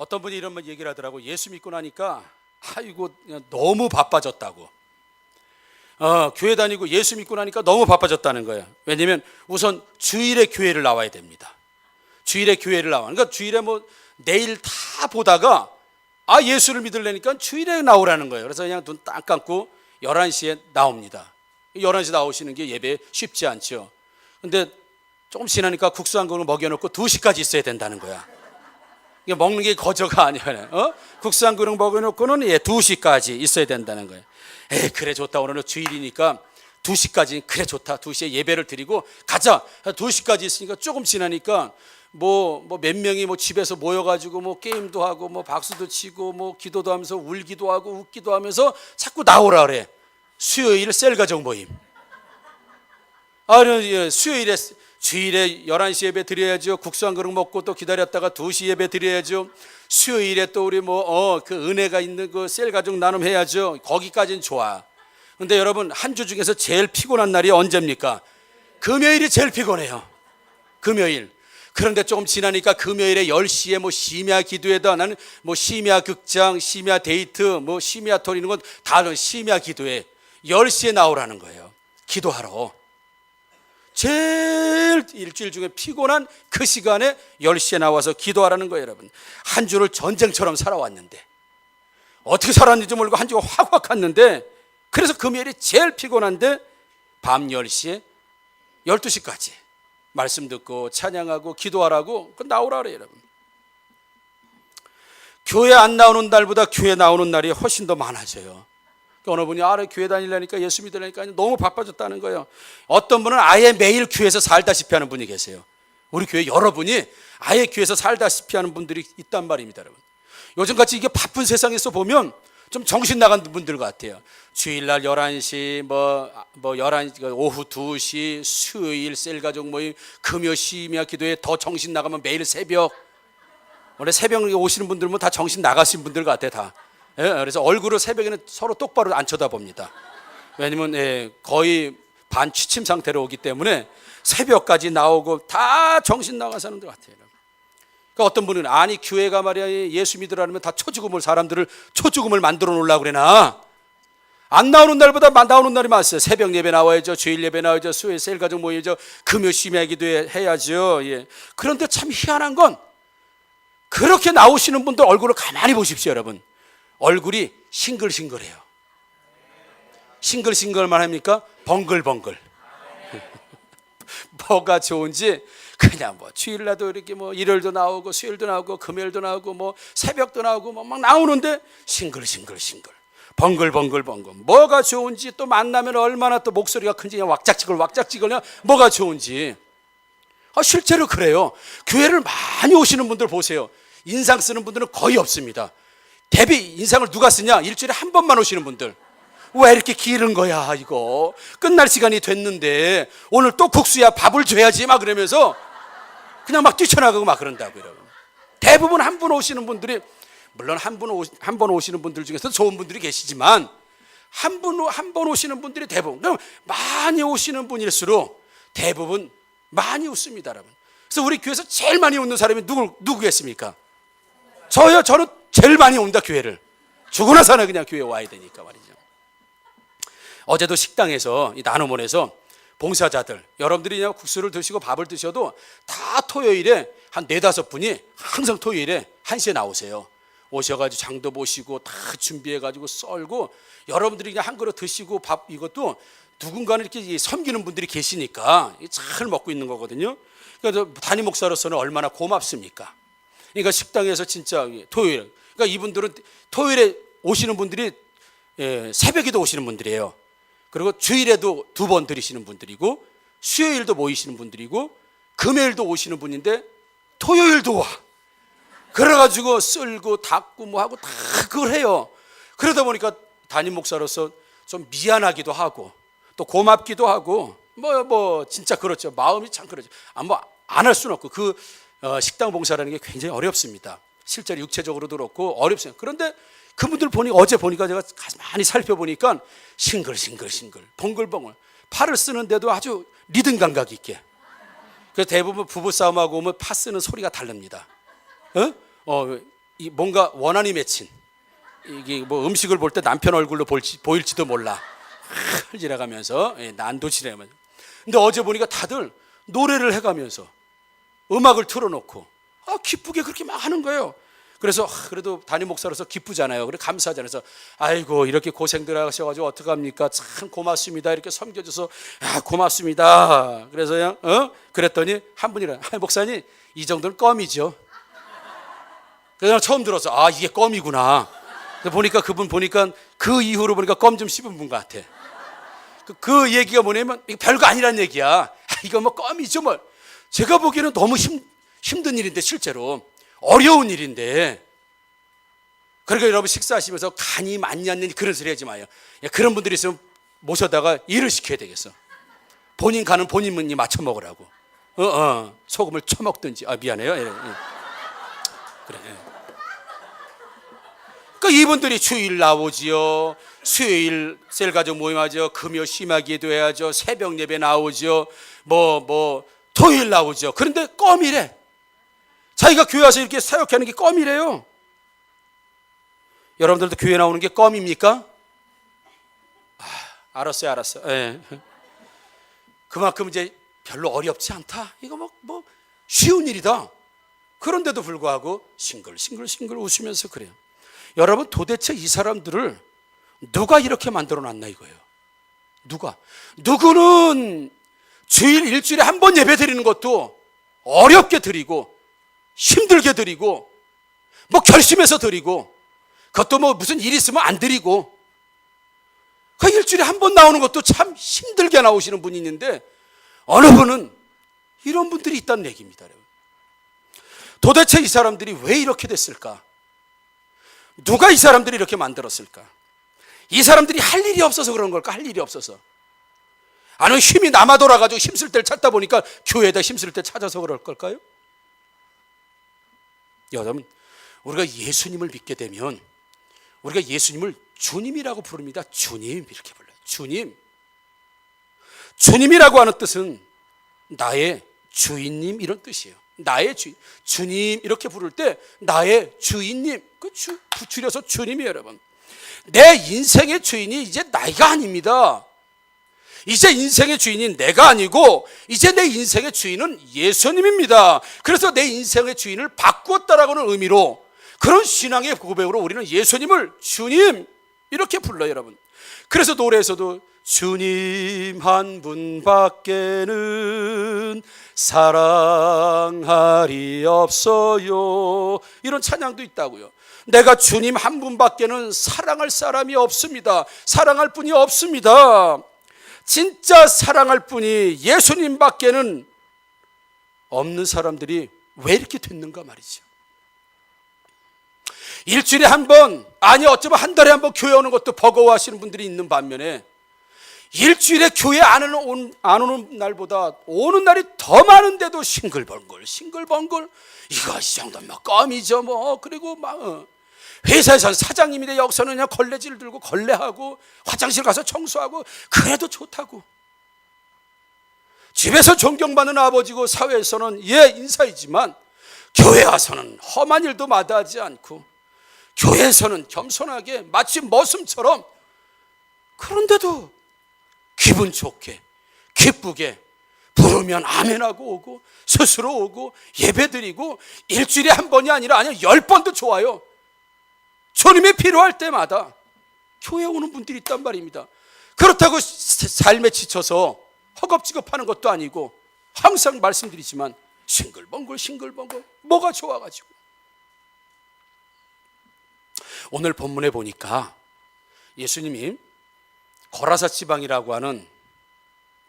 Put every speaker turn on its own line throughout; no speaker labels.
어떤 분이 이런 얘기를 하더라고. 예수 믿고 나니까 아이고 그냥 너무 바빠졌다고. 교회 다니고 예수 믿고 나니까 너무 바빠졌다는 거예요. 왜냐면 우선 주일에 교회를 나와야 됩니다. 주일에 교회를 나와. 그러니까 주일에 뭐 내일 다 보다가 예수를 믿으려니까 주일에 나오라는 거예요. 그래서 그냥 눈 딱 감고 11시에 나옵니다. 11시 나오시는 게 예배 쉽지 않죠. 근데 조금 지나니까 국수 한 그릇 먹여놓고 2시까지 있어야 된다는 거야. 이게 먹는 게 거저가 아니야. 국수 한 그릇 먹여놓고는 2시까지 있어야 된다는 거예요. 그래 좋다. 오늘은 주일이니까 2시까지 그래 좋다. 2시에 예배를 드리고 가자. 2시까지 있으니까 조금 지나니까 뭐 몇 명이 뭐 집에서 모여가지고 뭐 게임도 하고 뭐 박수도 치고 뭐 기도도 하면서 울기도 하고 웃기도 하면서 자꾸 나오라 그래. 수요일 셀가족 모임. 수요일에 주일에 11시 예배 드려야죠. 국수 한 그릇 먹고 또 기다렸다가 2시 예배 드려야죠. 수요일에 또 우리 그 은혜가 있는 그 셀가족 나눔 해야죠. 거기까지는 좋아. 근데 여러분 한 주 중에서 제일 피곤한 날이 언제입니까? 금요일이 제일 피곤해요. 금요일. 그런데 조금 지나니까 금요일에 10시에 뭐 심야 기도회다. 나는 뭐 심야 극장, 심야 데이트, 뭐 심야 토 이런 건 다 심야 기도회. 10시에 나오라는 거예요. 기도하러. 제일 일주일 중에 피곤한 그 시간에 10시에 나와서 기도하라는 거예요. 여러분 한 주를 전쟁처럼 살아왔는데 어떻게 살았는지 모르고 한 주가 확확 갔는데 그래서 금요일이 제일 피곤한데 밤 10시에 12시까지 말씀 듣고 찬양하고 기도하라고 나오라 그래요. 여러분 교회 안 나오는 날보다 교회 나오는 날이 훨씬 더 많아져요. 어느 분이 교회 다니려니까 예수 믿으려니까 너무 바빠졌다는 거예요. 어떤 분은 아예 매일 교회에서 살다시피 하는 분이 계세요. 우리 교회 여러분이 아예 교회에서 살다시피 하는 분들이 있단 말입니다. 여러분 요즘같이 이게 바쁜 세상에서 보면 좀 정신 나간 분들 같아요. 주일날 11시 뭐 11시 오후 2시 수요일 셀가족 모임 금요 심야 기도에 더 정신 나가면 매일 새벽 원래 새벽에 오시는 분들은 다 정신 나가신 분들 같아 다. 그래서 얼굴을 새벽에는 서로 똑바로 안 쳐다봅니다. 왜냐면 거의 반취침 상태로 오기 때문에 새벽까지 나오고 다 정신 나간 사람들 같아요. 그러니까 어떤 분은 교회가 말이야 예수 믿으라면 다 초죽음을 사람들을 초죽음을 만들어 놓으려고 그러나 안 나오는 날보다 나오는 날이 많았어요. 새벽 예배 나와야죠. 주일 예배 나와야죠. 수요일 셀가족 모이죠. 금요 심야 기도회 해야죠. 그런데 참 희한한 건 그렇게 나오시는 분들 얼굴을 가만히 보십시오. 여러분 얼굴이 싱글싱글해요. 싱글싱글만 합니까? 벙글벙글. 뭐가 좋은지 그냥 뭐 주일날도 이렇게 뭐 일요일도 나오고 수요일도 나오고 금요일도 나오고 뭐 새벽도 나오고 막 나오는데 싱글싱글 벙글벙글 뭐가 좋은지 또 만나면 얼마나 또 목소리가 큰지 왁짝지글 뭐가 좋은지. 실제로 그래요. 교회를 많이 오시는 분들 보세요. 인상 쓰는 분들은 거의 없습니다. 대비 인상을 누가 쓰냐? 일주일에 한 번만 오시는 분들. 왜 이렇게 길은 거야 이거. 끝날 시간이 됐는데 오늘 또 국수야 밥을 줘야지 막 그러면서 그냥 막 뛰쳐나가고 막 그런다고요. 여러분 대부분 한 분 오시는 분들이 물론 한 번 오시는 분들 중에서 좋은 분들이 계시지만 한 번 오시는 분들이 대부분 그럼 많이 오시는 분일수록 대부분 많이 웃습니다. 여러분 그래서 우리 교회에서 제일 많이 웃는 사람이 누구겠습니까? 저요. 저는 제일 많이 옵니다. 교회를 죽으나 사나 그냥 교회에 와야 되니까 말이죠. 어제도 식당에서 이 나눔원에서 봉사자들 여러분들이 그냥 국수를 드시고 밥을 드셔도 다 토요일에 한 4-5분이 항상 토요일에 1시에 나오세요. 오셔가지고 장도 보시고 다 준비해가지고 썰고 여러분들이 그냥 한 그릇 드시고 밥 이것도 누군가는 이렇게 섬기는 분들이 계시니까 잘 먹고 있는 거거든요. 그래서 담임 목사로서는 얼마나 고맙습니까? 그러니까 식당에서 진짜 토요일 그러니까 이분들은 토요일에 오시는 분들이 새벽에도 오시는 분들이에요. 그리고 주일에도 2번 드리시는 분들이고 수요일도 모이시는 분들이고 금요일도 오시는 분인데 토요일도 와. 그래가지고 쓸고 닦고 뭐 하고 다 그걸 해요. 그러다 보니까 담임 목사로서 좀 미안하기도 하고 또 고맙기도 하고 뭐 진짜 그렇죠. 마음이 참 그렇죠. 안 할 수는 없고 그 식당 봉사라는 게 굉장히 어렵습니다. 실제로 육체적으로도 그렇고 어렵습니다. 그런데 그분들 어제 보니까 제가 많이 살펴보니까 싱글싱글 벙글벙글 팔을 쓰는데도 아주 리듬 감각 있게. 그래서 대부분 부부싸움하고 오면 파 쓰는 소리가 다릅니다. 이 뭔가 원한이 맺힌, 이게 뭐 음식을 볼 때 남편 얼굴로 보일지도 몰라. 지나가면서 난도 지나가면서. 근데 어제 보니까 다들 노래를 해가면서 음악을 틀어놓고 기쁘게 그렇게 막 하는 거예요. 그래서 그래도 담임 목사로서 기쁘잖아요. 그래 감사하잖아요. 그래서 아이고 이렇게 고생들 하셔가지고 어떡합니까? 참 고맙습니다. 이렇게 섬겨줘서 고맙습니다. 그래서요 그랬더니 한 분이라 목사님 이 정도는 껌이죠. 그래서 처음 들어서 이게 껌이구나. 보니까 그분 보니까 그 이후로 보니까 껌 좀 씹은 분 같아. 그 얘기가 뭐냐면 이거 별거 아니란 얘기야. 이거 뭐 껌이죠 뭐. 제가 보기에는 너무 힘든 일인데 실제로 어려운 일인데. 그러니까 여러분 식사하시면서 간이 맞지 않는 그런 소리 하지 마요. 그런 분들이 있으면 모셔다가 일을 시켜야 되겠어. 본인 간은 본인이 맞춰 먹으라고. 소금을 쳐먹든지. 미안해요. 그래. 그러니까 이분들이 주일 나오지요. 수요일 셀가족 모임하죠. 금요 심하기도 해야죠. 새벽 예배 나오죠. 토요일 나오죠. 그런데 껌이래. 자기가 교회 와서 이렇게 사역하는 게 껌이래요. 여러분들도 교회 나오는 게 껌입니까? 알았어요. 예. 그만큼 이제 별로 어렵지 않다. 이거 뭐 쉬운 일이다. 그런데도 불구하고 싱글싱글 웃으면서 그래요. 여러분 도대체 이 사람들을 누가 이렇게 만들어 놨나 이거예요. 누구는 일주일에 한 번 예배 드리는 것도 어렵게 드리고 힘들게 드리고 결심해서 드리고 그것도 무슨 일 있으면 안 드리고 그 일주일에 한 번 나오는 것도 참 힘들게 나오시는 분이 있는데 어느 분은 이런 분들이 있다는 얘기입니다. 여러분. 도대체 이 사람들이 왜 이렇게 됐을까? 누가 이 사람들이 이렇게 만들었을까? 이 사람들이 할 일이 없어서 그런 걸까? 할 일이 없어서. 아니면 힘이 남아 돌아가지고 힘쓸 때를 찾다 보니까 교회에다 힘쓸 때 찾아서 그럴 걸까요? 여러분, 우리가 예수님을 믿게 되면 우리가 예수님을 주님이라고 부릅니다. 주님 이렇게 불러요. 주님이라고 하는 뜻은 나의 주인님 이런 뜻이에요. 나의 주님 이렇게 부를 때 나의 주인님, 줄여서 주님이에요. 여러분, 내 인생의 주인이 이제 나이가 아닙니다. 이제 인생의 주인이 내가 아니고 이제 내 인생의 주인은 예수님입니다. 그래서 내 인생의 주인을 바꾸었다라고는 의미로 그런 신앙의 고백으로 우리는 예수님을 주님 이렇게 불러요. 여러분, 그래서 노래에서도 주님 한 분밖에는 사랑할이 없어요 이런 찬양도 있다고요. 내가 주님 한 분밖에는 사랑할 사람이 없습니다. 사랑할 분이 없습니다. 진짜 사랑할 분이 예수님밖에는 없는 사람들이 왜 이렇게 됐는가 말이죠. 일주일에 한 번, 어쩌면 한 달에 한 번 교회 오는 것도 버거워하시는 분들이 있는 반면에 일주일에 교회 안 오는 날보다 오는 날이 더 많은데도 싱글벙글 이거 이 정도면 껌이죠 그리고 회사에서는 사장님인데 여기서는 그냥 걸레질 들고 걸레하고 화장실 가서 청소하고 그래도 좋다고. 집에서 존경받는 아버지고 사회에서는 인사이지만 교회 와서는 험한 일도 마다하지 않고 교회에서는 겸손하게 마치 머슴처럼, 그런데도 기분 좋게 기쁘게 부르면 아멘하고 오고 스스로 오고 예배드리고 일주일에 한 번이 아니라 10번도 좋아요. 주님이 필요할 때마다 교회에 오는 분들이 있단 말입니다. 그렇다고 삶에 지쳐서 허겁지겁하는 것도 아니고 항상 말씀드리지만 싱글벙글 뭐가 좋아가지고. 오늘 본문에 보니까 예수님이 거라사 지방이라고 하는,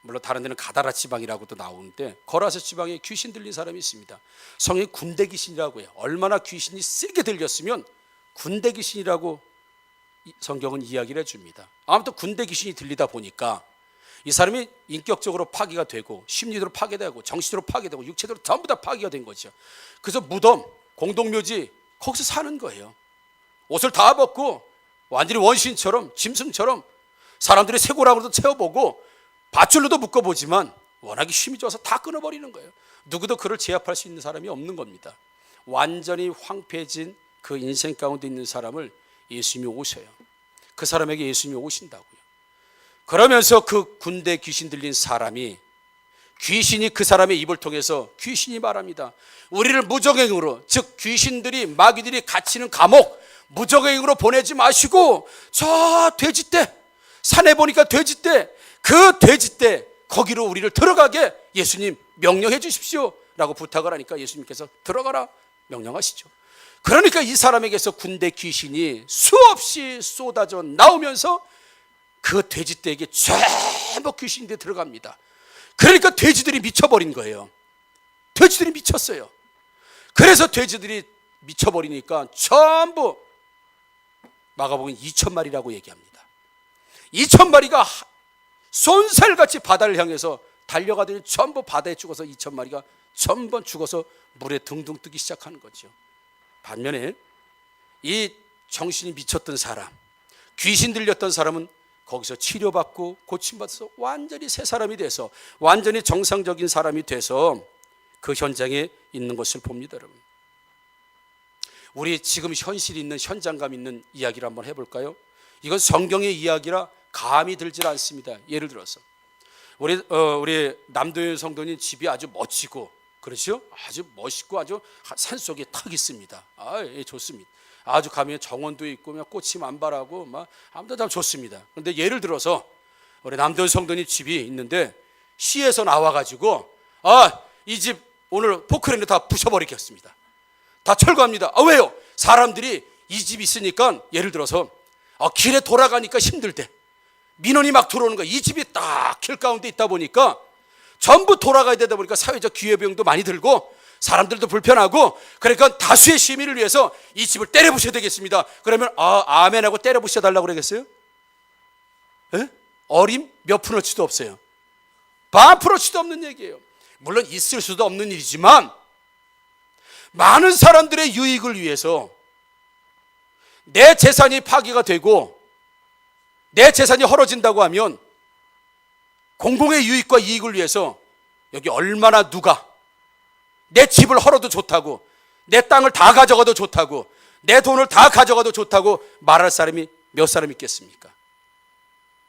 물론 다른 데는 가다라 지방이라고도 나오는데 거라사 지방에 귀신 들린 사람이 있습니다. 성이 군대 귀신이라고 해요. 얼마나 귀신이 세게 들렸으면 군대 귀신이라고 성경은 이야기를 해줍니다. 아무튼 군대 귀신이 들리다 보니까 이 사람이 인격적으로 파괴가 되고 심리적으로 파괴되고 정신적으로 파괴되고 육체적으로 전부 다 파괴가 된 거죠. 그래서 무덤, 공동묘지 거기서 사는 거예요. 옷을 다 벗고 완전히 원신처럼 짐승처럼 사람들이 쇠고랑으로도 채워보고 밧줄로도 묶어보지만 워낙에 힘이 좋아서 다 끊어버리는 거예요. 누구도 그를 제압할 수 있는 사람이 없는 겁니다. 완전히 황폐해진 그 인생 가운데 있는 사람을 예수님이 오셔요. 그 사람에게 예수님이 오신다고요. 그러면서 그 군대 귀신 들린 사람이, 귀신이 그 사람의 입을 통해서 귀신이 말합니다. 우리를 무적행으로, 즉 귀신들이, 마귀들이 갇히는 감옥 무적행으로 보내지 마시고 저 돼지떼, 산에 보니까 돼지떼, 그 돼지떼 거기로 우리를 들어가게 예수님 명령해 주십시오 라고 부탁을 하니까 예수님께서 들어가라 명령하시죠. 그러니까 이 사람에게서 군대 귀신이 수없이 쏟아져 나오면서 그 돼지떼에게 전부 귀신들이 들어갑니다. 그러니까 돼지들이 미쳐버린 거예요. 돼지들이 미쳤어요. 그래서 돼지들이 미쳐버리니까 전부, 마가복음 2,000마리라고 얘기합니다. 2,000마리가 쏜살같이 바다를 향해서 달려가더니 전부 바다에 죽어서 2,000마리가 전부 죽어서 물에 둥둥 뜨기 시작하는 거죠. 반면에 이 정신이 미쳤던 사람, 귀신 들렸던 사람은 거기서 치료받고 고침받아서 완전히 새 사람이 돼서, 완전히 정상적인 사람이 돼서 그 현장에 있는 것을 봅니다. 여러분, 우리 지금 현실이 있는, 현장감 있는 이야기를 한번 해볼까요? 이건 성경의 이야기라 감이 들질 않습니다. 예를 들어서 우리 남도현 성도님 집이 아주 멋지고, 그렇죠? 아주 멋있고 아주 산속에 탁 있습니다. 예, 좋습니다. 아주 가면 정원도 있고 꽃이 만발하고 막 아무도 다 좋습니다. 그런데 예를 들어서 우리 남도현 성도님 집이 있는데 시에서 나와가지고 이 집 오늘 포크레인을 다 부셔버리겠습니다. 다 철거합니다. 왜요? 사람들이 이 집 있으니까, 예를 들어서 길에 돌아가니까 힘들대. 민원이 막 들어오는 거야. 이 집이 딱 길 가운데 있다 보니까 전부 돌아가야 되다 보니까 사회적 기회비용도 많이 들고 사람들도 불편하고, 그러니까 다수의 시민을 위해서 이 집을 때려 부셔야 되겠습니다. 그러면 아멘하고 때려 부셔 달라고 그러겠어요? 에? 어림 몇 푼어치도 없어요. 반 푼어치도 없는 얘기예요. 물론 있을 수도 없는 일이지만 많은 사람들의 유익을 위해서 내 재산이 파기가 되고 내 재산이 헐어진다고 하면 공공의 유익과 이익을 위해서 여기 얼마나 누가 내 집을 헐어도 좋다고, 내 땅을 다 가져가도 좋다고, 내 돈을 다 가져가도 좋다고 말할 사람이 몇 사람 있겠습니까?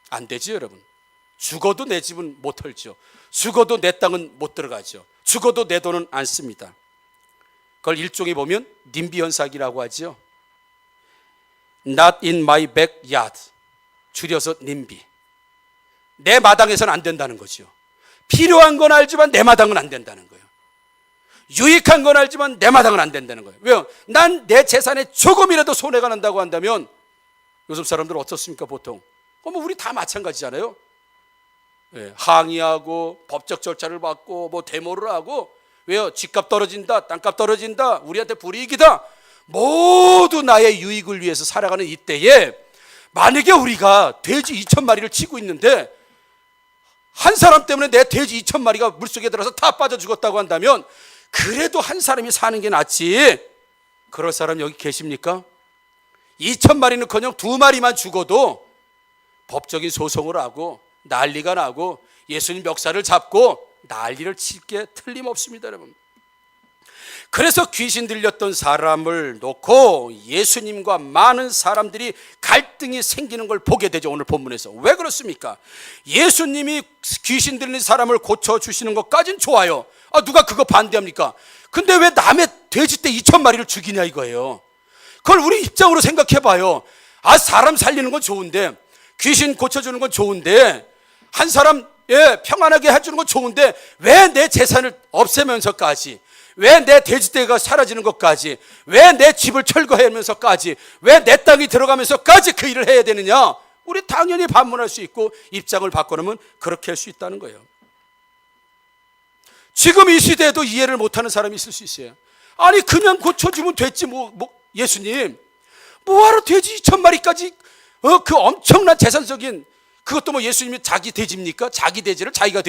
안 되지 여러분. 죽어도 내 집은 못 헐죠. 죽어도 내 땅은 못 들어가죠. 죽어도 내 돈은 안 씁니다. 그걸 일종의 보면 님비 현상이라고 하죠. Not in my backyard, 줄여서 님비. 내 마당에서는 안 된다는 거죠. 필요한 건 알지만 내 마당은 안 된다는 거예요. 유익한 건 알지만 내 마당은 안 된다는 거예요. 왜요? 난 내 재산에 조금이라도 손해가 난다고 한다면, 요즘 사람들 어떻습니까 보통? 뭐 우리 다 마찬가지잖아요. 예, 항의하고 법적 절차를 받고 뭐 데모를 하고, 왜요? 집값 떨어진다, 땅값 떨어진다, 우리한테 불이익이다. 모두 나의 유익을 위해서 살아가는 이때에 만약에 우리가 돼지 2,000마리를 치고 있는데 한 사람 때문에 내 돼지 2,000마리가 물속에 들어서 다 빠져 죽었다고 한다면, 그래도 한 사람이 사는 게 낫지. 그럴 사람 여기 계십니까? 2,000마리는커녕 2마리만 죽어도 법적인 소송을 하고 난리가 나고 예수님 멱살을 잡고 난리를 칠 게 틀림없습니다, 여러분. 그래서 귀신 들렸던 사람을 놓고 예수님과 많은 사람들이 갈등이 생기는 걸 보게 되죠. 오늘 본문에서. 왜 그렇습니까? 예수님이 귀신 들린 사람을 고쳐주시는 것까진 좋아요. 누가 그거 반대합니까? 근데 왜 남의 돼지떼 2,000마리를 죽이냐 이거예요. 그걸 우리 입장으로 생각해 봐요. 사람 살리는 건 좋은데, 귀신 고쳐주는 건 좋은데, 한 사람 평안하게 해주는 건 좋은데 왜 내 재산을 없애면서까지, 왜 내 돼지떼가 사라지는 것까지, 왜 내 집을 철거하면서까지, 왜 내 땅이 들어가면서까지 그 일을 해야 되느냐? 우리 당연히 반문할 수 있고 입장을 바꿔놓으면 그렇게 할 수 있다는 거예요. 지금 이 시대에도 이해를 못하는 사람이 있을 수 있어요. 아니 그냥 고쳐주면 됐지 예수님 뭐하러 돼지 2,000마리까지 그 엄청난 재산적인, 그것도 예수님이 자기 돼지입니까? 자기 돼지를 자기가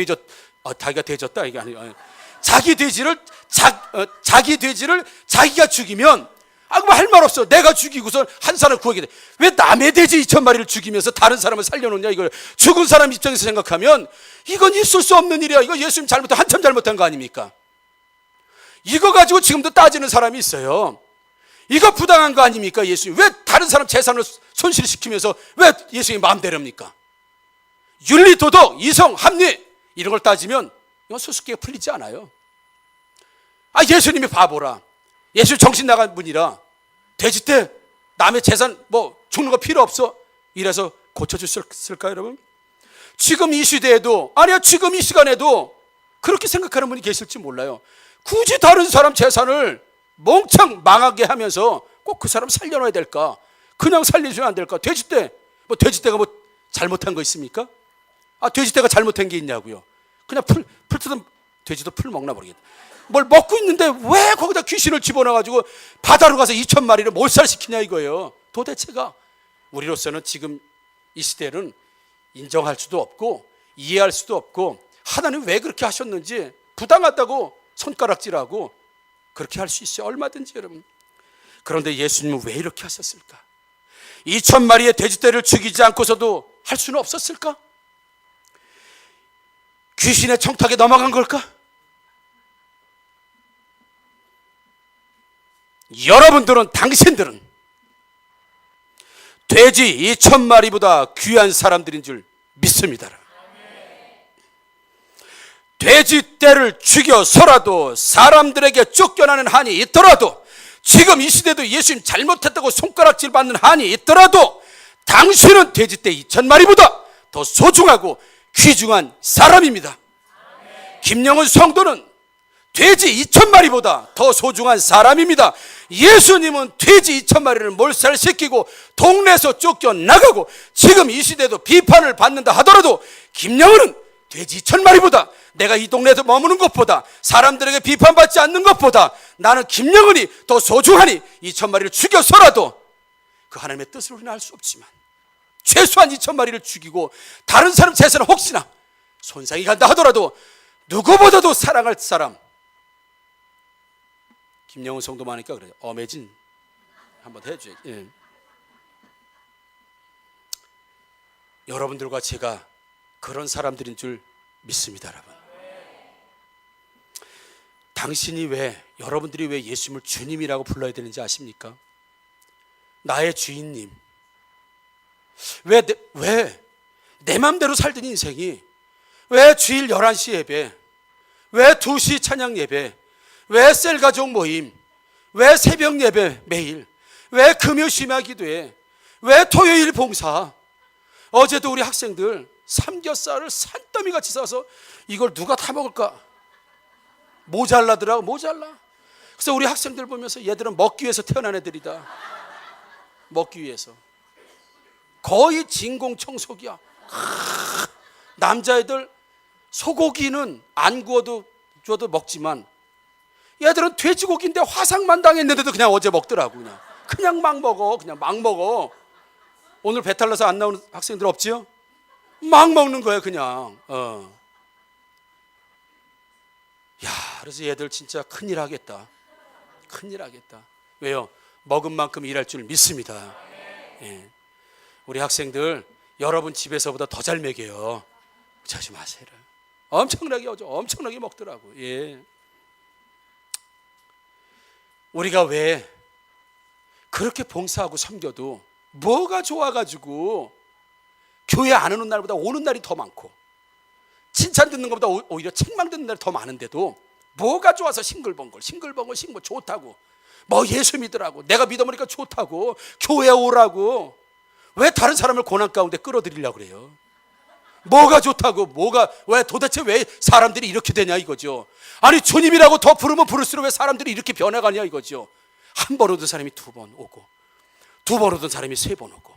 돼졌다 이게 아니에요. 자기 돼지를 자기가 죽이면 할 말 없어. 내가 죽이고서 한 사람 구하게 돼. 왜 남의 돼지 2,000마리를 죽이면서 다른 사람을 살려놓냐 이걸. 죽은 사람 입장에서 생각하면 이건 있을 수 없는 일이야. 이거 예수님 한참 잘못한 거 아닙니까? 이거 가지고 지금도 따지는 사람이 있어요. 이거 부당한 거 아닙니까? 예수님 왜 다른 사람 재산을 손실시키면서 왜 예수님 마음대로입니까? 윤리, 도덕, 이성, 합리 이런 걸 따지면 이건 수수께끼가 풀리지 않아요. 예수님이 바보라, 예수 정신 나간 분이라 돼지 때 남의 재산 죽는 거 필요 없어 이래서 고쳐주셨을까요 여러분? 지금 이 시대에도, 지금 이 시간에도 그렇게 생각하는 분이 계실지 몰라요. 굳이 다른 사람 재산을 멍청 망하게 하면서 꼭 그 사람 살려놔야 될까? 그냥 살려주면 안 될까? 돼지떼, 돼지떼가 잘못한 거 있습니까? 돼지떼가 잘못한 게 있냐고요? 그냥 풀 뜯은 돼지도 풀 먹나 모르겠다. 뭘 먹고 있는데 왜 거기다 귀신을 집어넣어가지고 바다로 가서 2,000마리를 몰살시키냐 이거예요. 도대체가 우리로서는 지금 이 시대는 인정할 수도 없고 이해할 수도 없고, 하나님 왜 그렇게 하셨는지 부당하다고 손가락질하고 그렇게 할 수 있어요, 얼마든지 여러분. 그런데 예수님은 왜 이렇게 하셨을까? 2,000마리의 돼지떼를 죽이지 않고서도 할 수는 없었을까? 귀신의 청탁에 넘어간 걸까? 여러분들은, 당신들은 돼지 2,000마리보다 귀한 사람들인 줄 믿습니다. 돼지떼를 죽여서라도 사람들에게 쫓겨나는 한이 있더라도, 지금 이 시대도 예수님 잘못했다고 손가락질 받는 한이 있더라도 당신은 돼지떼 2,000마리보다 더 소중하고 귀중한 사람입니다. 김영은 성도는 돼지 2,000마리보다 더 소중한 사람입니다. 예수님은 돼지 2,000마리를 몰살시키고 동네에서 쫓겨나가고 지금 이 시대도 비판을 받는다 하더라도 김영은은 돼지 2,000마리보다, 내가 이 동네에서 머무는 것보다, 사람들에게 비판받지 않는 것보다 나는 김영은이 더 소중하니 2,000마리를 죽여서라도, 그 하나님의 뜻을 우리는 알 수 없지만 최소한 2,000마리를 죽이고 다른 사람 재산은 혹시나 손상이 간다 하더라도 누구보다도 사랑할 사람, 김영은 성도 많으니까 그래요. 어매진 한번 해줘야지. 예. 여러분들과 제가 그런 사람들인 줄 믿습니다, 여러분. 여러분들이 왜 예수님을 주님이라고 불러야 되는지 아십니까? 나의 주인님. 왜 내 맘대로 살던 인생이, 왜 주일 11시 예배, 왜 2시 찬양 예배, 왜 셀 가족 모임, 왜 새벽 예배 매일, 왜 금요 심야 기도회, 왜 토요일 봉사, 어제도 우리 학생들 삼겹살을 산더미같이 싸서 이걸 누가 다 먹을까? 모자라더라고, 모자라. 그래서 우리 학생들 보면서 얘들은 먹기 위해서 태어난 애들이다. 먹기 위해서. 거의 진공청소기야. 남자애들 소고기는 안 구워도 줘도 먹지만 얘들은 돼지고기인데 화상만 당했는데도 그냥 어제 먹더라고. 그냥 막 먹어. 그냥 막 먹어. 오늘 배탈 나서 안 나오는 학생들 없지요? 막 먹는 거야 그냥. 야, 그래서 얘들 진짜 큰일 하겠다. 큰일 하겠다. 왜요? 먹은 만큼 일할 줄 믿습니다. 예. 우리 학생들 여러분 집에서보다 더 잘 먹여요. 자지 마세요. 엄청나게 먹더라고. 예. 우리가 왜 그렇게 봉사하고 섬겨도 뭐가 좋아가지고 교회 안 오는 날보다 오는 날이 더 많고, 칭찬 듣는 것보다 오히려 책망 듣는 날이 더 많은데도 뭐가 좋아서 싱글벙글 좋다고, 예수 믿으라고, 내가 믿어보니까 좋다고, 교회 오라고, 왜 다른 사람을 고난 가운데 끌어들이려고 그래요? 뭐가 좋다고, 도대체 왜 사람들이 이렇게 되냐 이거죠. 아니 주님이라고 더 부르면 부를수록 왜 사람들이 이렇게 변해가냐 이거죠. 한 번 오던 사람이 2번 오고, 2번 오던 사람이 3번 오고,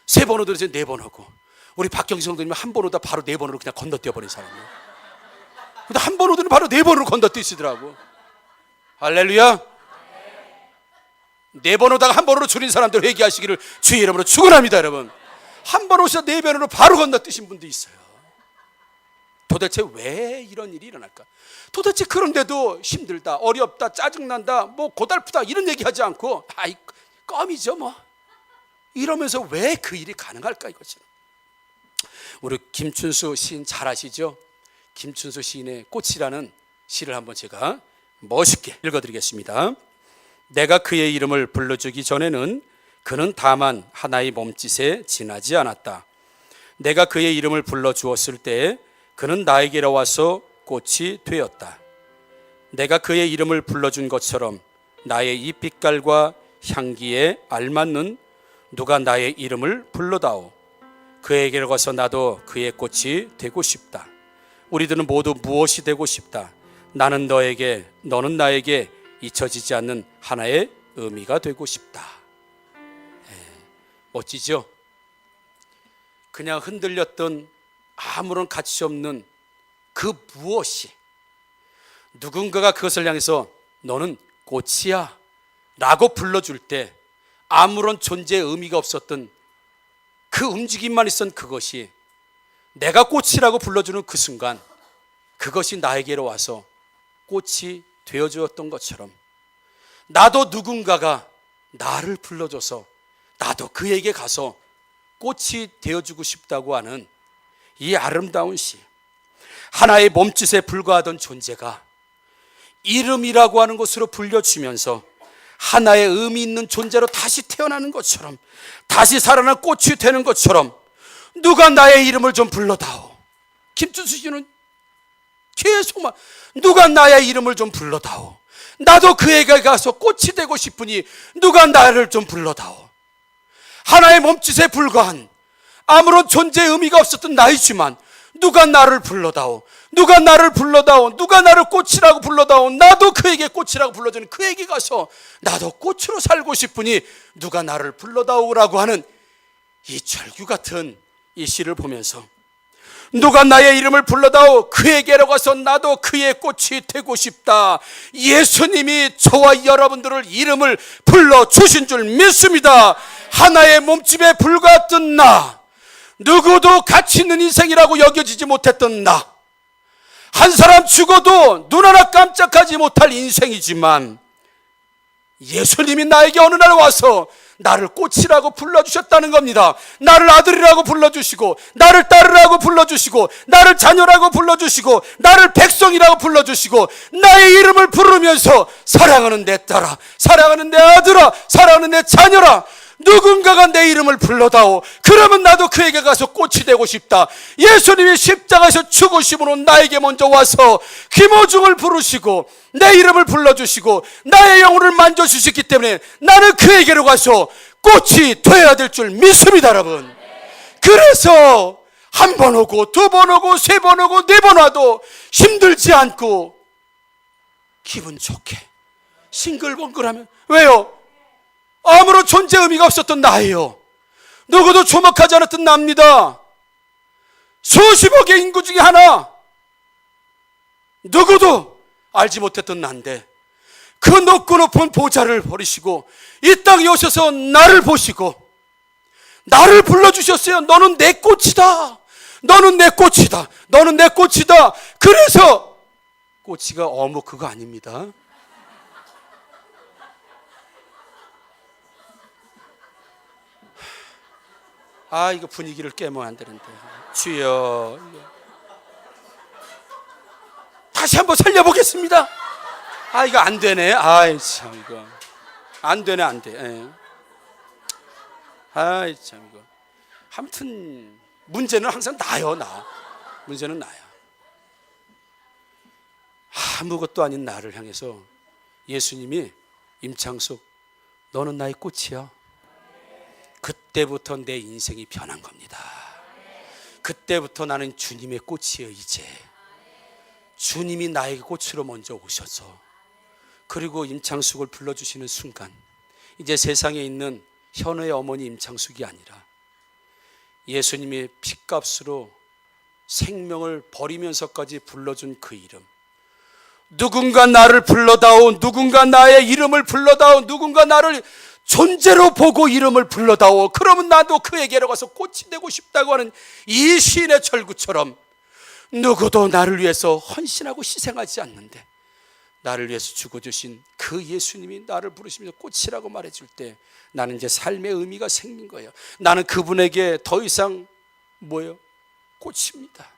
3번 오던 사람이 4번 오고, 우리 박경식 성도님은 한 번 오다 바로 4번으로 그냥 건너뛰어버린 사람이에요. 근데 한 번 오더니 바로 4번으로 건너뛰시더라고. 할렐루야. 4번 오다가 한 번으로 줄인 사람들 회개하시기를 주의 이름으로 축원합니다. 여러분, 한 번 오셔서 4번으로 바로 건너뛰신 분도 있어요. 도대체 왜 이런 일이 일어날까? 도대체 그런데도 힘들다, 어렵다, 짜증난다, 고달프다 이런 얘기하지 않고 껌이죠 이러면서 왜 그 일이 가능할까 이거죠. 우리 김춘수 시인 잘 아시죠? 김춘수 시인의 꽃이라는 시를 한번 제가 멋있게 읽어드리겠습니다. 내가 그의 이름을 불러주기 전에는 그는 다만 하나의 몸짓에 지나지 않았다. 내가 그의 이름을 불러주었을 때에 그는 나에게로 와서 꽃이 되었다. 내가 그의 이름을 불러준 것처럼 나의 이 빛깔과 향기에 알맞는 누가 나의 이름을 불러다오. 그에게로 가서 나도 그의 꽃이 되고 싶다. 우리들은 모두 무엇이 되고 싶다. 나는 너에게, 너는 나에게 잊혀지지 않는 하나의 의미가 되고 싶다. 멋지죠? 그냥 흔들렸던 아무런 가치 없는 그 무엇이 누군가가 그것을 향해서 너는 꽃이야 라고 불러줄 때 아무런 존재의 의미가 없었던 그 움직임만 있었던 그것이 내가 꽃이라고 불러주는 그 순간 그것이 나에게로 와서 꽃이 되어주었던 것처럼 나도 누군가가 나를 불러줘서 나도 그에게 가서 꽃이 되어주고 싶다고 하는 이 아름다운 시, 하나의 몸짓에 불과하던 존재가 이름이라고 하는 것으로 불려주면서 하나의 의미 있는 존재로 다시 태어나는 것처럼, 다시 살아난 꽃이 되는 것처럼 누가 나의 이름을 좀 불러다오. 김준수 씨는 계속만 누가 나의 이름을 좀 불러다오. 나도 그에게 가서 꽃이 되고 싶으니 누가 나를 좀 불러다오. 하나의 몸짓에 불과한 아무런 존재의 의미가 없었던 나이지만 누가 나를 불러다오. 누가 나를 불러다오. 누가 나를 꽃이라고 불러다오. 나도 그에게 꽃이라고 불러주는 그에게 가서 나도 꽃으로 살고 싶으니 누가 나를 불러다오라고 하는 이 절규 같은 이 시를 보면서 누가 나의 이름을 불러다오. 그에게로 가서 나도 그의 꽃이 되고 싶다. 예수님이 저와 여러분들을 이름을 불러주신 줄 믿습니다. 하나의 몸집에 불과했던 나, 누구도 가치 있는 인생이라고 여겨지지 못했던 나, 한 사람 죽어도 눈 하나 깜짝하지 못할 인생이지만 예수님이 나에게 어느 날 와서 나를 꽃이라고 불러주셨다는 겁니다. 나를 아들이라고 불러주시고, 나를 딸이라고 불러주시고, 나를 자녀라고 불러주시고, 나를 백성이라고 불러주시고, 나의 이름을 부르면서 사랑하는 내 딸아, 사랑하는 내 아들아, 사랑하는 내 자녀라, 누군가가 내 이름을 불러다오. 그러면 나도 그에게 가서 꽃이 되고 싶다. 예수님이 십자가에서 죽으심으로 나에게 먼저 와서 김호중을 부르시고 내 이름을 불러주시고 나의 영혼을 만져주셨기 때문에 나는 그에게로 가서 꽃이 되어야 될 줄 믿습니다, 여러분. 그래서 한 번 오고 두 번 오고 세 번 오고 네 번 와도 힘들지 않고 기분 좋게 싱글벙글하면, 왜요? 아무런 존재 의미가 없었던 나예요. 누구도 주목하지 않았던 나입니다. 수십억의 인구 중에 하나, 누구도 알지 못했던 나인데 그 높고 높은 보좌를 버리시고 이 땅에 오셔서 나를 보시고 나를 불러주셨어요. 너는 내 꽃이다. 너는 내 꽃이다. 너는 내 꽃이다. 그래서 꽃이가 어묵 그거 아닙니다. 아, 이거 분위기를 깨면 안 되는데. 주여, 다시 한번 살려보겠습니다. 아, 이거 안 되네. 아이 참, 이거 안 되네, 안 돼. 예. 아이 참, 이거. 아무튼 문제는 항상 나요, 나. 문제는 나야. 아무것도 아닌 나를 향해서 예수님이, 임창숙, 너는 나의 꽃이야. 그때부터 내 인생이 변한 겁니다. 그때부터 나는 주님의 꽃이에요. 이제 주님이 나에게 꽃으로 먼저 오셔서, 그리고 임창숙을 불러주시는 순간 이제 세상에 있는 현우의 어머니 임창숙이 아니라 예수님이 핏값으로 생명을 버리면서까지 불러준 그 이름, 누군가 나를 불러다오, 누군가 나의 이름을 불러다오, 누군가 나를 존재로 보고 이름을 불러다오. 그러면 나도 그에게로 가서 꽃이 되고 싶다고 하는 이 시인의 절구처럼 누구도 나를 위해서 헌신하고 희생하지 않는데 나를 위해서 죽어주신 그 예수님이 나를 부르시면서 꽃이라고 말해줄 때 나는 이제 삶의 의미가 생긴 거예요. 나는 그분에게 더 이상 뭐예요? 꽃입니다.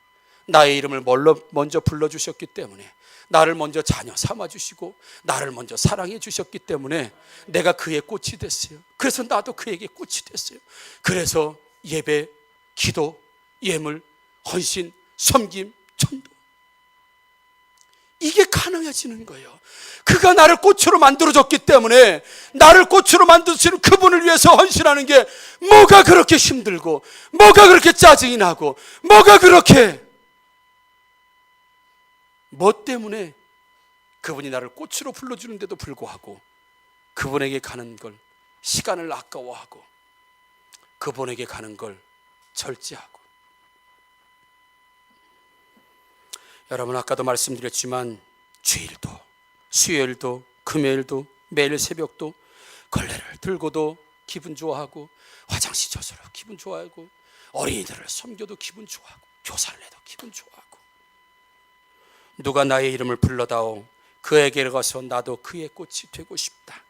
나의 이름을 먼저 불러주셨기 때문에 나를 먼저 자녀 삼아주시고 나를 먼저 사랑해 주셨기 때문에 내가 그의 꽃이 됐어요. 그래서 나도 그에게 꽃이 됐어요. 그래서 예배, 기도, 예물, 헌신, 섬김, 전도, 이게 가능해지는 거예요. 그가 나를 꽃으로 만들어줬기 때문에 나를 꽃으로 만드시는 그분을 위해서 헌신하는 게 뭐가 그렇게 힘들고, 뭐가 그렇게 짜증이 나고, 뭐가 그렇게, 뭐 때문에 그분이 나를 꽃으로 불러주는데도 불구하고 그분에게 가는 걸 시간을 아까워하고 그분에게 가는 걸 절제하고. 여러분, 아까도 말씀드렸지만 주일도, 수요일도, 금요일도, 매일 새벽도 걸레를 들고도 기분 좋아하고, 화장실 젖으러 기분 좋아하고, 어린이들을 섬겨도 기분 좋아하고, 교사를 해도 기분 좋아하고, 누가 나의 이름을 불러다오 그에게 가서 나도 그의 꽃이 되고 싶다.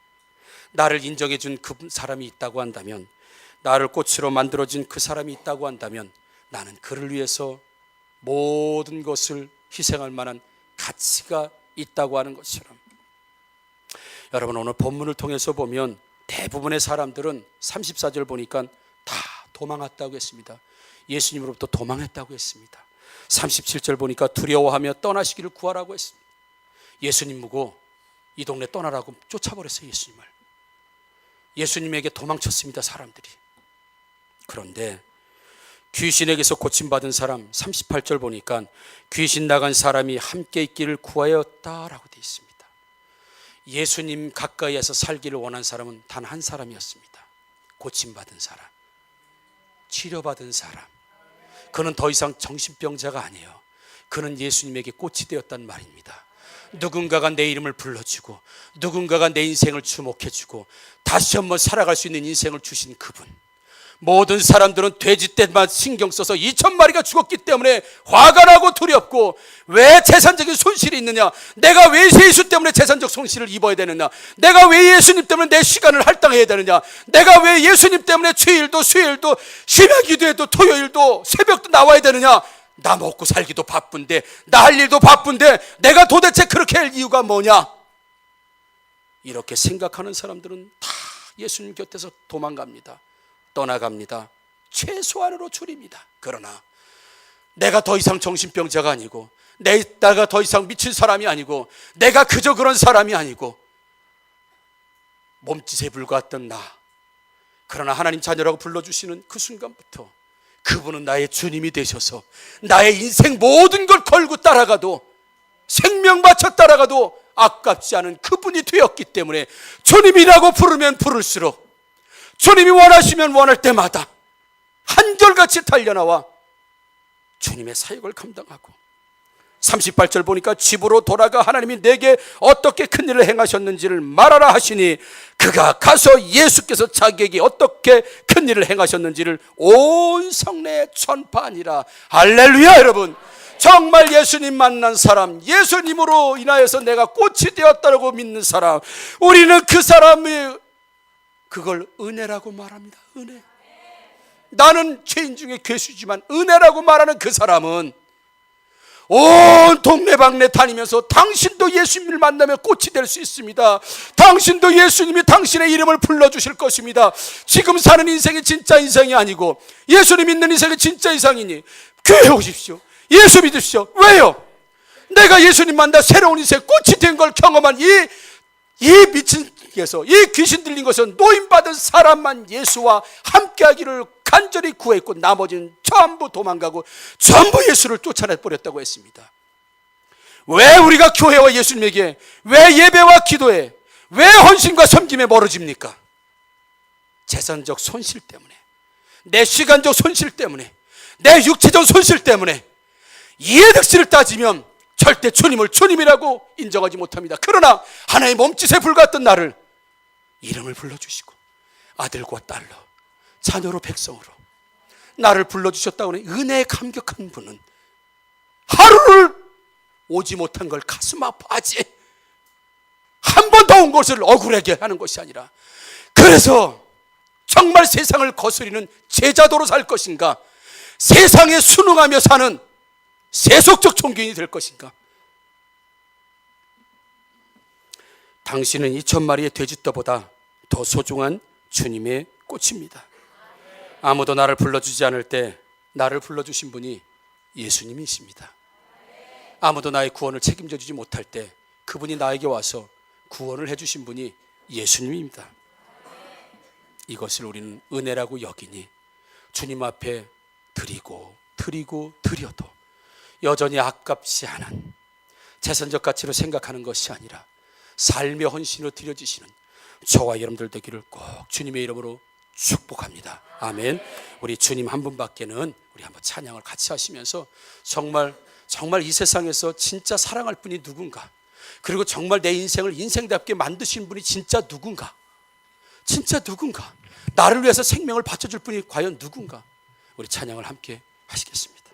나를 인정해 준 그 사람이 있다고 한다면, 나를 꽃으로 만들어진 그 사람이 있다고 한다면 나는 그를 위해서 모든 것을 희생할 만한 가치가 있다고 하는 것처럼, 여러분, 오늘 본문을 통해서 보면 대부분의 사람들은 34절 보니까 다 도망했다고 했습니다. 예수님으로부터 도망했다고 했습니다. 37절 보니까 두려워하며 떠나시기를 구하라고 했습니다. 예수님 보고 이 동네 떠나라고 쫓아버렸어요. 예수님에게 도망쳤습니다, 사람들이. 그런데 귀신에게서 고침받은 사람, 38절 보니까 귀신 나간 사람이 함께 있기를 구하였다라고 되어 있습니다. 예수님 가까이에서 살기를 원한 사람은 단 한 사람이었습니다. 고침받은 사람, 치료받은 사람. 그는 더 이상 정신병자가 아니에요. 그는 예수님에게 꽃이 되었단 말입니다. 누군가가 내 이름을 불러주고, 누군가가 내 인생을 주목해주고 다시 한번 살아갈 수 있는 인생을 주신 그분. 모든 사람들은 돼지 떼만 신경 써서 2,000마리가 죽었기 때문에 화가 나고 두렵고, 왜 재산적인 손실이 있느냐, 내가 왜 예수 때문에 재산적 손실을 입어야 되느냐, 내가 왜 예수님 때문에 내 시간을 할당해야 되느냐, 내가 왜 예수님 때문에 주일도, 수요일도, 심야 기도에도, 토요일도, 새벽도 나와야 되느냐, 나 먹고 살기도 바쁜데, 나 할 일도 바쁜데 내가 도대체 그렇게 할 이유가 뭐냐, 이렇게 생각하는 사람들은 다 예수님 곁에서 도망갑니다. 떠나갑니다. 최소한으로 줄입니다. 그러나 내가 더 이상 정신병자가 아니고, 내가 더 이상 미친 사람이 아니고, 내가 그저 그런 사람이 아니고 몸짓에 불과했던 나, 그러나 하나님 자녀라고 불러주시는 그 순간부터 그분은 나의 주님이 되셔서 나의 인생 모든 걸 걸고 따라가도, 생명 바쳐 따라가도 아깝지 않은 그분이 되었기 때문에 주님이라고 부르면 부를수록, 주님이 원하시면 원할 때마다 한결같이 달려나와 주님의 사역을 감당하고. 38절 보니까 집으로 돌아가 하나님이 내게 어떻게 큰 일을 행하셨는지를 말하라 하시니, 그가 가서 예수께서 자기에게 어떻게 큰 일을 행하셨는지를 온 성내에 전파하니라. 할렐루야. 여러분, 정말 예수님 만난 사람, 예수님으로 인하여서 내가 꽃이 되었다고 믿는 사람, 우리는 그 사람이 그걸 은혜라고 말합니다. 은혜. 나는 죄인 중에 괴수지만 은혜라고 말하는 그 사람은 온 동네방네 다니면서 당신도 예수님을 만나면 꽃이 될 수 있습니다. 당신도 예수님이 당신의 이름을 불러주실 것입니다. 지금 사는 인생이 진짜 인생이 아니고 예수님 믿는 인생이 진짜 인생이니 교회 오십시오. 예수 믿으십시오. 왜요? 내가 예수님 만나 새로운 인생 꽃이 된 걸 경험한 이 미친 께서, 이 귀신 들린 것은 노임받은 사람만 예수와 함께하기를 간절히 구했고, 나머지는 전부 도망가고 전부 예수를 쫓아내버렸다고 했습니다. 왜 우리가 교회와 예수님에게, 왜 예배와 기도에, 왜 헌신과 섬김에 멀어집니까? 재산적 손실 때문에, 내 시간적 손실 때문에, 내 육체적 손실 때문에. 이해득실을 따지면 절대 주님을 주님이라고 인정하지 못합니다. 그러나 하나의 몸짓에 불과했던 나를 이름을 불러주시고 아들과 딸로, 자녀로, 백성으로 나를 불러주셨다고 하는 은혜에 감격한 분은 하루를 오지 못한 걸 가슴 아파하지, 한 번 더 온 것을 억울하게 하는 것이 아니라, 그래서 정말 세상을 거스리는 제자도로 살 것인가, 세상에 순응하며 사는 세속적 종교인이 될 것인가, 당신은 2,000마리의 돼지떼보다 더 소중한 주님의 꽃입니다. 아무도 나를 불러주지 않을 때 나를 불러주신 분이 예수님이십니다. 아무도 나의 구원을 책임져 주지 못할 때 그분이 나에게 와서 구원을 해주신 분이 예수님입니다. 이것을 우리는 은혜라고 여기니 주님 앞에 드려도 여전히 아깝지 않은 재선적 가치로 생각하는 것이 아니라 삶의 헌신으로 드려지시는 저와 여러분들 되기를 꼭 주님의 이름으로 축복합니다. 아멘. 우리 주님 한 분밖에는 우리 한번 찬양을 같이 하시면서 정말 이 세상에서 진짜 사랑할 분이 누군가, 그리고 정말 내 인생을 인생답게 만드신 분이 진짜 누군가, 나를 위해서 생명을 바쳐줄 분이 과연 누군가, 우리 찬양을 함께 하시겠습니다.